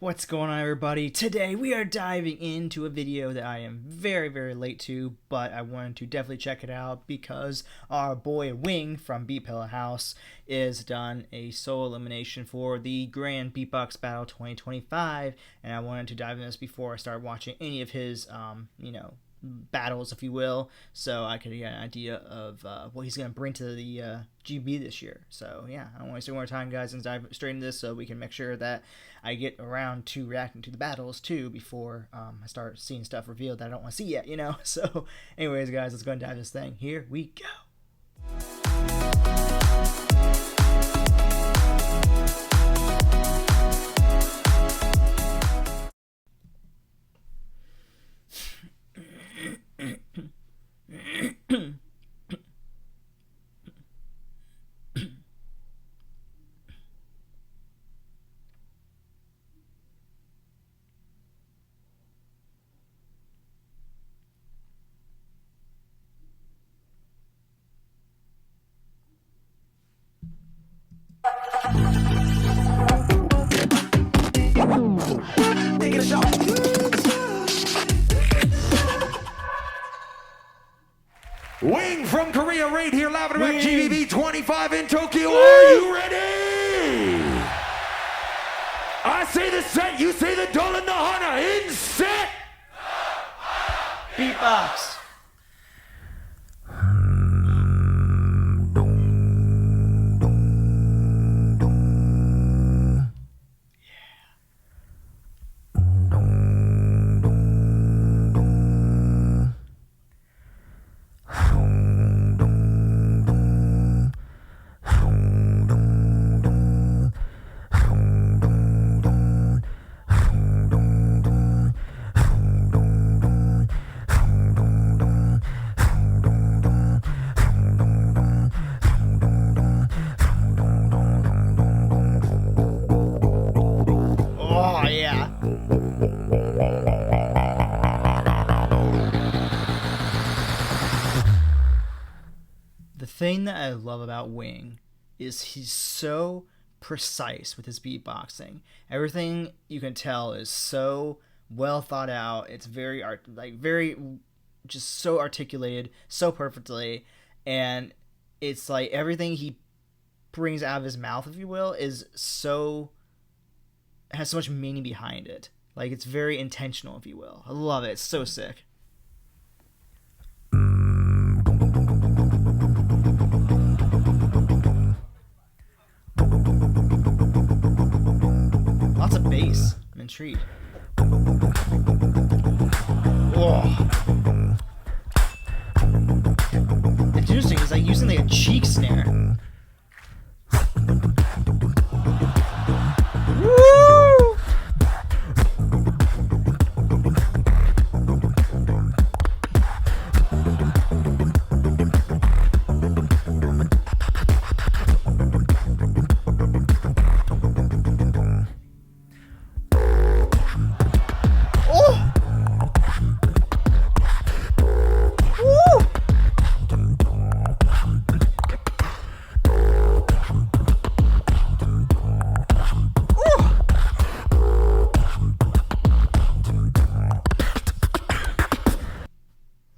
What's going on, everybody? Today we are diving into a video that I am very late to, but I wanted to definitely check it out because our boy Wing from Beat House is done a solo elimination for the Grand Beatbox Battle 2025, and I wanted to dive in this before I start watching any of his, battles, if you will, so I could get an idea of what he's going to bring to the GB this year. So yeah, I don't want to waste more time, guys, and dive straight into this so we can make sure that I get around to reacting to the battles too before I start seeing stuff revealed that I don't want to see yet, So anyways, guys, let's go and dive this thing. Here we go. Taking a shot. Wing from Korea right here live at GBB 25 in Tokyo. Are you ready? I say the set, you say the Dolan the Hana. In set. Beatbox. The thing that I love about Wing is he's so precise with his beatboxing. Everything you can tell is so well thought out. It's very just so articulated so perfectly, and it's like everything he brings out of his mouth, if you will, has so much meaning behind it. Like, it's very intentional, if you will. I love it. It's so sick. Lots of bass. I'm intrigued. Whoa. It's interesting. It's like using like a cheek snare. Woo!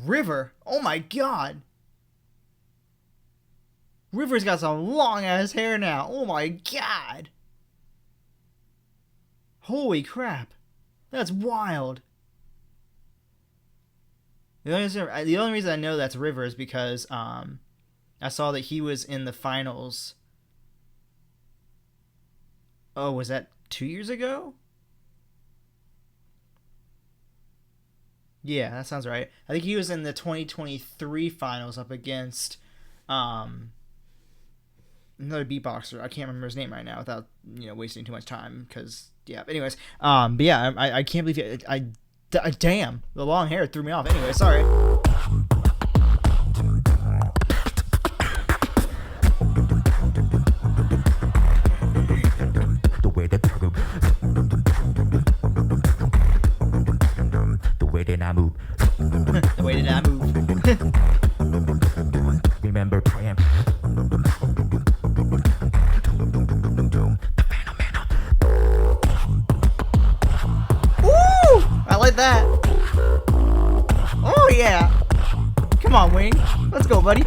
River, oh my god. River's got some long ass hair now. Oh my god. Holy crap. That's wild. The only reason I know that's River is because I saw that he was in the finals. Oh, was that 2 years ago? Yeah, that sounds right. I think he was in the 2023 finals up against another beatboxer. I can't remember his name right now without wasting too much time. Because yeah, but anyways, but yeah, I can't believe damn, the long hair threw me off. Anyway, sorry. The way that I move. Remember, praying. like that. Oh yeah. Come on, Wing. Let's go, buddy.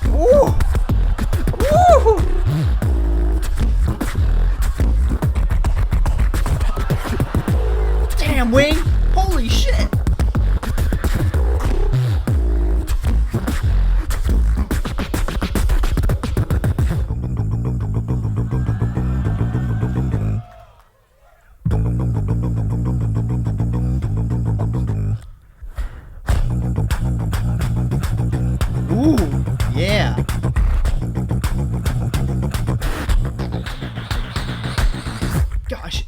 Ooh. Woo. Damn, Wing. Holy shit. Ooh, yeah. Gosh.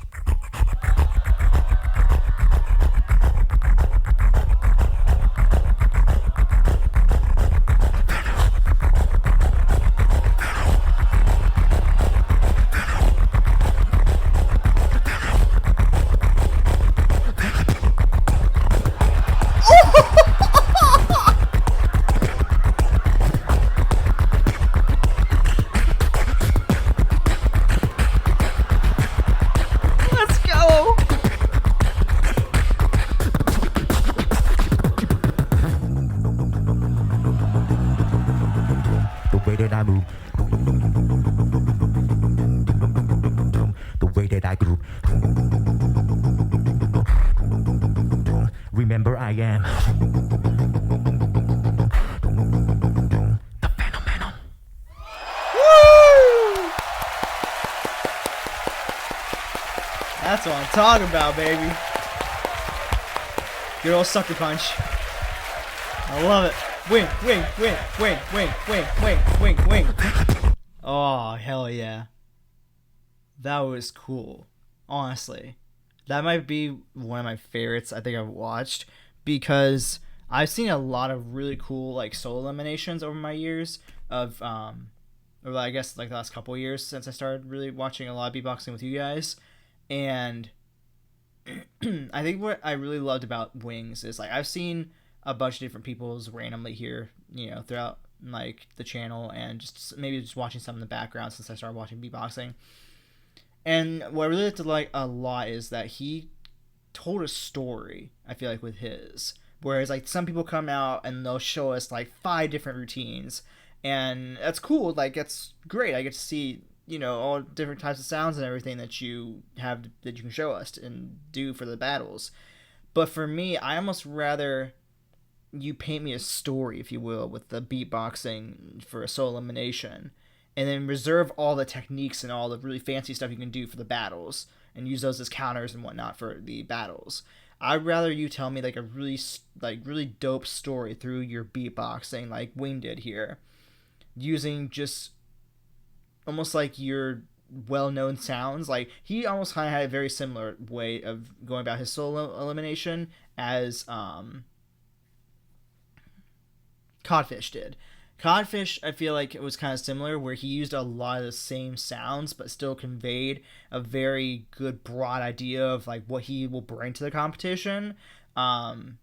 Let's go. The way that I move, the way that I groove. Remember, I am the phenomenon. Woo! That's what I'm talking about, baby. Good old sucker punch. I love it. Wing, wing, wing, wing, wing, wing, wing, wing, wing. Oh, hell yeah. That was cool. Honestly. That might be one of my favorites I think I've watched, because I've seen a lot of really cool like solo eliminations over my years of or I guess like the last couple years since I started really watching a lot of beatboxing with you guys. And I think what I really loved about Wings is like I've seen a bunch of different people's randomly here, you know, throughout like the channel, and just maybe just watching some in the background since I started watching beatboxing. And what I really like a lot is that he told a story, I feel like, with his. Whereas like some people come out and they'll show us like 5 different routines, and that's cool, like it's great. I get to see, you know, all different types of sounds and everything that you have that you can show us and do for the battles. But for me, I almost rather you paint me a story, if you will, with the beatboxing for a solo elimination, and then reserve all the techniques and all the really fancy stuff you can do for the battles, and use those as counters and whatnot for the battles. I'd rather you tell me like a really dope story through your beatboxing, like Wing did here, using just almost like your well-known sounds. Like he almost kind of had a very similar way of going about his solo elimination as Codfish did. Codfish, I feel like it was kind of similar, where he used a lot of the same sounds, but still conveyed a very good broad idea of like what he will bring to the competition. And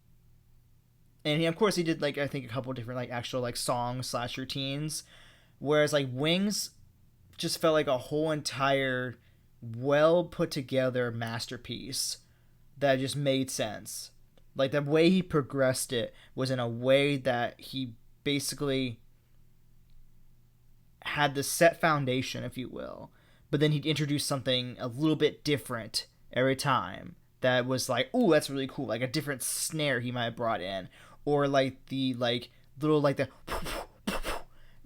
he, of course, he did like I think a couple different like actual like songs / routines, whereas like Wings just felt like a whole entire well put together masterpiece that just made sense. Like the way he progressed it was in a way that he basically had the set foundation, if you will, but then he'd introduce something a little bit different every time that was like, ooh, that's really cool, like a different snare he might have brought in, or like the like little like the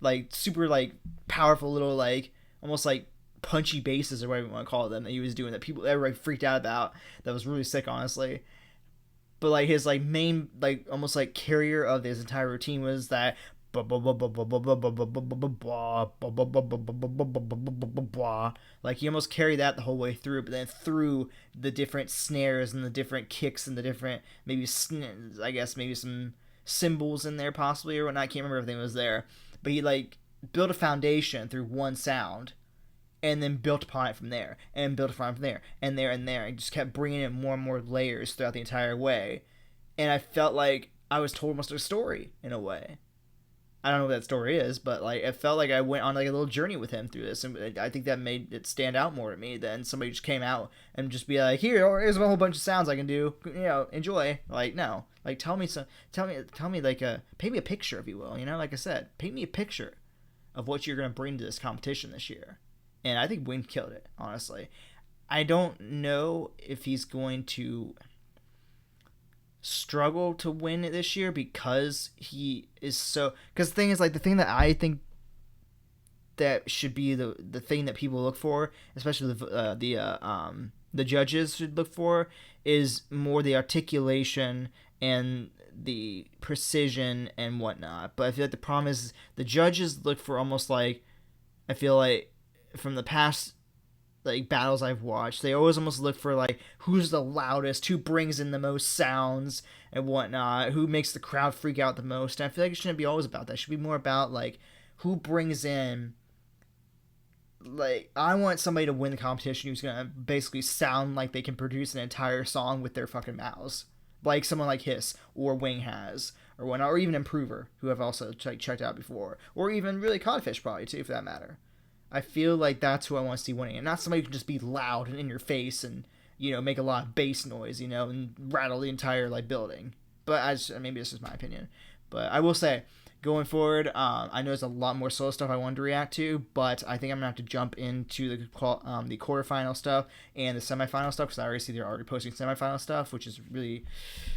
like super like powerful little like almost like punchy basses or whatever you want to call them that he was doing that people everybody freaked out about. That was really sick, honestly. But like his like main like almost like carrier of his entire routine was that like he almost carried that the whole way through, but then through the different snares and the different kicks and the different maybe I guess maybe some cymbals in there possibly or whatnot. I can't remember if everything was there, but he like built a foundation through one sound and then built upon it from there, and built upon it from there, and there, and there, and just kept bringing in more and more layers throughout the entire way. And I felt like I was told almost a story in a way. I don't know what that story is, but like it felt like I went on like a little journey with him through this, and I think that made it stand out more to me than somebody just came out and just be like, here's a whole bunch of sounds I can do, enjoy. Like, no, like tell me like paint me a picture, if you will, like I said, paint me a picture of what you're gonna bring to this competition this year, and I think Wing killed it. Honestly, I don't know if he's going to struggle to win it this year because he is so. Because the thing is, like, the thing that I think that should be the thing that people look for, especially the judges should look for, is more the articulation and the precision and whatnot. But I feel like the problem is the judges look for almost like, I feel like from the past like battles I've watched, they always almost look for like who's the loudest, who brings in the most sounds and whatnot, who makes the crowd freak out the most. And I feel like it shouldn't be always about that. It should be more about like who brings in. Like, I want somebody to win the competition who's gonna basically sound like they can produce an entire song with their fucking mouths, like someone like Hiss or Wing has, or whatnot, or even Improver, who I've also checked out before, or even really Codfish probably too, for that matter. I feel like that's who I want to see winning, and not somebody who can just be loud and in your face and make a lot of bass noise, and rattle the entire like building. But maybe this is my opinion, but I will say, going forward, I know there's a lot more solo stuff I wanted to react to, but I think I'm gonna have to jump into the quarterfinal stuff and the semifinal stuff, because I already see they're already posting semifinal stuff, which is really,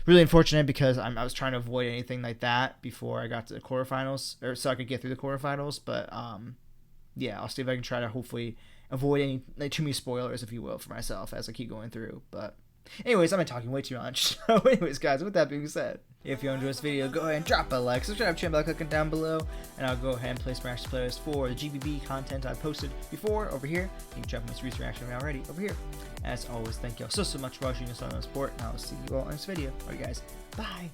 really unfortunate, because I was trying to avoid anything like that before I got to the quarterfinals, or so I could get through the quarterfinals. But yeah, I'll see if I can try to hopefully avoid any too many spoilers, if you will, for myself as I keep going through. But anyways, I've been talking way too much. So anyways, guys, with that being said, if you enjoyed this video, go ahead and drop a like, subscribe to the channel by clicking down below, and I'll go ahead and place my reaction playlist for the GBB content I posted before over here. You can check my recent reaction already over here. As always, thank you all so much for watching us on the sport, and I will see you all in this video. Alright guys, bye!